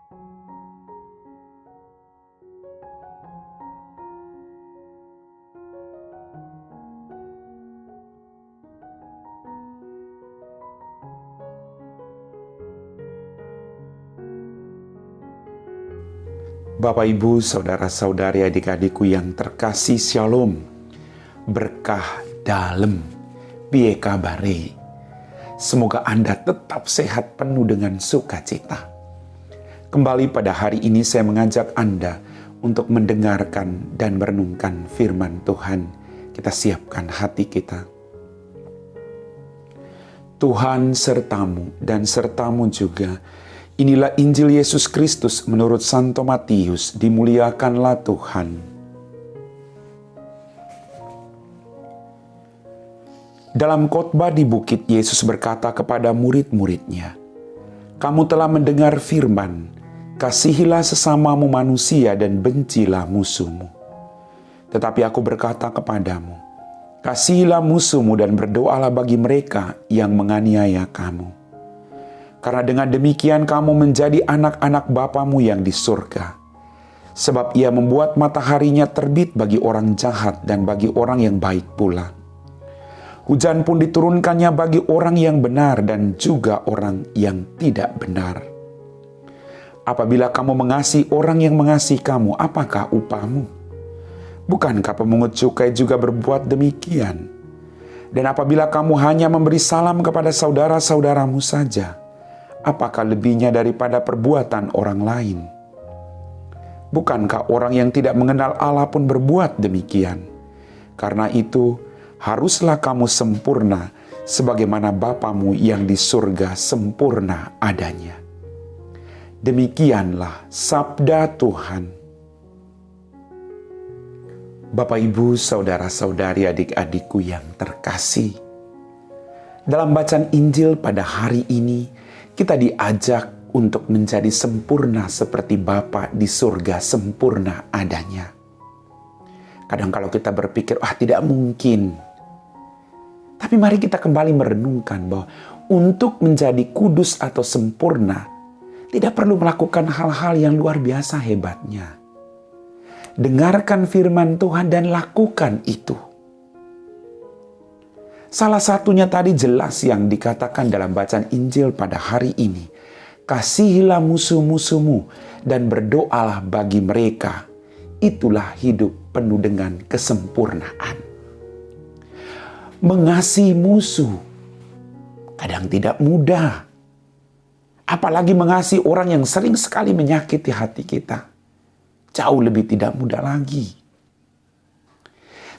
Bapak, Ibu, Saudara-saudari, adik-adikku yang terkasih, Shalom. Berkah dalam, piye kabare? Semoga Anda tetap sehat penuh dengan sukacita. Kembali pada hari ini saya mengajak Anda untuk mendengarkan dan merenungkan firman Tuhan. Kita siapkan hati kita. Tuhan sertamu dan sertamu juga. Inilah Injil Yesus Kristus menurut Santo Matius, dimuliakanlah Tuhan. Dalam khotbah di bukit, Yesus berkata kepada murid-muridnya, "Kamu telah mendengar firman, kasihilah sesamamu manusia dan bencilah musuhmu. Tetapi aku berkata kepadamu, kasihilah musuhmu dan berdoalah bagi mereka yang menganiaya kamu. Karena dengan demikian kamu menjadi anak-anak Bapamu yang di surga. Sebab ia membuat mataharinya terbit bagi orang jahat dan bagi orang yang baik pula. Hujan pun diturunkannya bagi orang yang benar dan juga orang yang tidak benar. Apabila kamu mengasihi orang yang mengasihi kamu, apakah upahmu? Bukankah pemungut cukai juga berbuat demikian? Dan apabila kamu hanya memberi salam kepada saudara-saudaramu saja, apakah lebihnya daripada perbuatan orang lain? Bukankah orang yang tidak mengenal Allah pun berbuat demikian? Karena itu, haruslah kamu sempurna, sebagaimana Bapamu yang di surga sempurna adanya." Demikianlah sabda Tuhan. Bapak, Ibu, Saudara-saudari, adik-adikku yang terkasih, dalam bacaan Injil pada hari ini, kita diajak untuk menjadi sempurna seperti Bapa di surga sempurna adanya. Kadang kalau kita berpikir, tidak mungkin. Tapi mari kita kembali merenungkan bahwa untuk menjadi kudus atau sempurna, tidak perlu melakukan hal-hal yang luar biasa hebatnya. Dengarkan firman Tuhan dan lakukan itu. Salah satunya tadi jelas yang dikatakan dalam bacaan Injil pada hari ini. Kasihilah musuh-musuhmu dan berdoalah bagi mereka. Itulah hidup penuh dengan kesempurnaan. Mengasihi musuh kadang tidak mudah. Apalagi mengasihi orang yang sering sekali menyakiti hati kita. Jauh lebih tidak mudah lagi.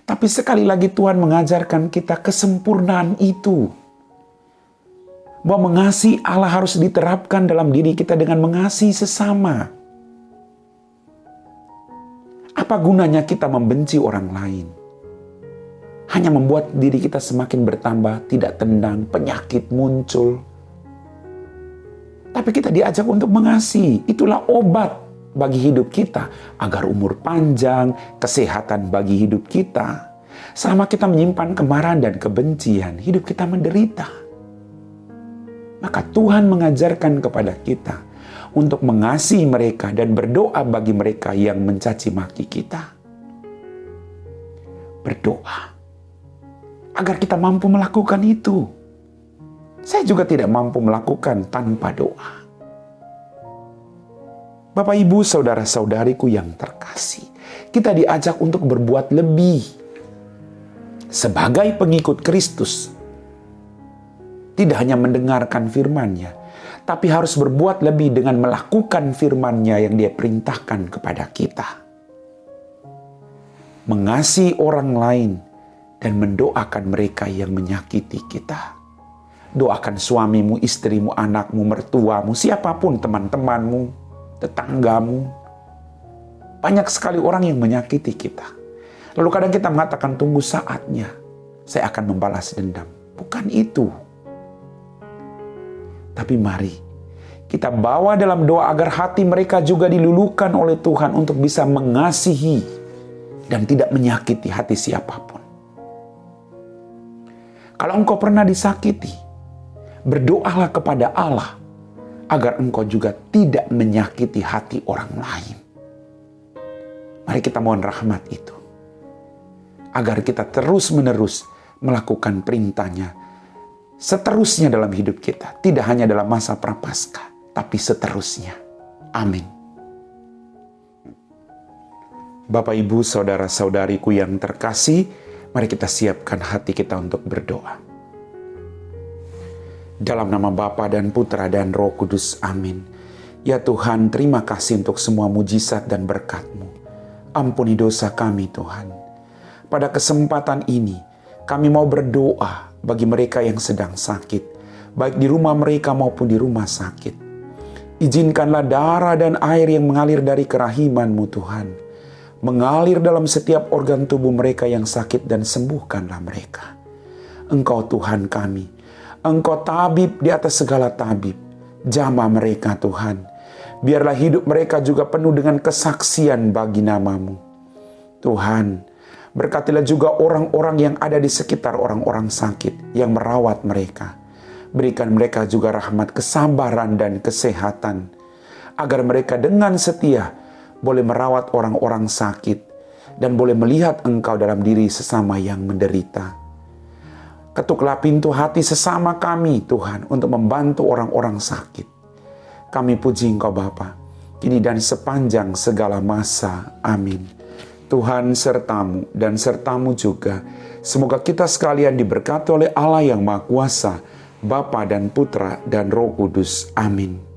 Tapi sekali lagi Tuhan mengajarkan kita kesempurnaan itu. Bahwa mengasihi Allah harus diterapkan dalam diri kita dengan mengasihi sesama. Apa gunanya kita membenci orang lain? Hanya membuat diri kita semakin bertambah, tidak tenang, penyakit muncul. Tapi kita diajak untuk mengasihi. Itulah obat bagi hidup kita, agar umur panjang, kesehatan bagi hidup kita. Selama kita menyimpan kemarahan dan kebencian, hidup kita menderita. Maka Tuhan mengajarkan kepada kita untuk mengasihi mereka dan berdoa bagi mereka yang mencaci maki kita. Berdoa agar kita mampu melakukan itu. Saya juga tidak mampu melakukan tanpa doa. Bapak, Ibu, Saudara-saudariku yang terkasih, kita diajak untuk berbuat lebih. Sebagai pengikut Kristus, tidak hanya mendengarkan firman-Nya, tapi harus berbuat lebih dengan melakukan firman-Nya yang Dia perintahkan kepada kita. Mengasihi orang lain dan mendoakan mereka yang menyakiti kita. Doakan suamimu, istrimu, anakmu, mertuamu, siapapun, teman-temanmu, tetanggamu. Banyak sekali orang yang menyakiti kita. Lalu kadang kita mengatakan, tunggu saatnya saya akan membalas dendam. Bukan itu. Tapi mari kita bawa dalam doa agar hati mereka juga diluluhkan oleh Tuhan untuk bisa mengasihi dan tidak menyakiti hati siapapun. Kalau engkau pernah disakiti, berdoalah kepada Allah agar Engkau juga tidak menyakiti hati orang lain. Mari kita mohon rahmat itu, agar kita terus-menerus melakukan perintah-Nya seterusnya dalam hidup kita. Tidak hanya dalam masa Prapaskah, tapi seterusnya. Amin. Bapak, Ibu, saudara-saudariku yang terkasih, mari kita siapkan hati kita untuk berdoa. Dalam nama Bapa dan Putra dan Roh Kudus, amin. Ya Tuhan, terima kasih untuk semua mujizat dan berkat-Mu. Ampuni dosa kami Tuhan. Pada kesempatan ini, kami mau berdoa bagi mereka yang sedang sakit, baik di rumah mereka maupun di rumah sakit. Izinkanlah darah dan air yang mengalir dari kerahiman-Mu Tuhan, mengalir dalam setiap organ tubuh mereka yang sakit dan sembuhkanlah mereka. Engkau Tuhan kami, Engkau tabib di atas segala tabib. Jamah mereka Tuhan. Biarlah hidup mereka juga penuh dengan kesaksian bagi nama-Mu. Tuhan, berkatilah juga orang-orang yang ada di sekitar orang-orang sakit yang merawat mereka. Berikan mereka juga rahmat, kesabaran, dan kesehatan, agar mereka dengan setia boleh merawat orang-orang sakit dan boleh melihat Engkau dalam diri sesama yang menderita. Ketuklah pintu hati sesama kami Tuhan untuk membantu orang-orang sakit. Kami puji Engkau Bapa, kini dan sepanjang segala masa. Amin. Tuhan sertamu dan sertamu juga. Semoga kita sekalian diberkati oleh Allah yang Maha Kuasa, Bapa dan Putra dan Roh Kudus. Amin.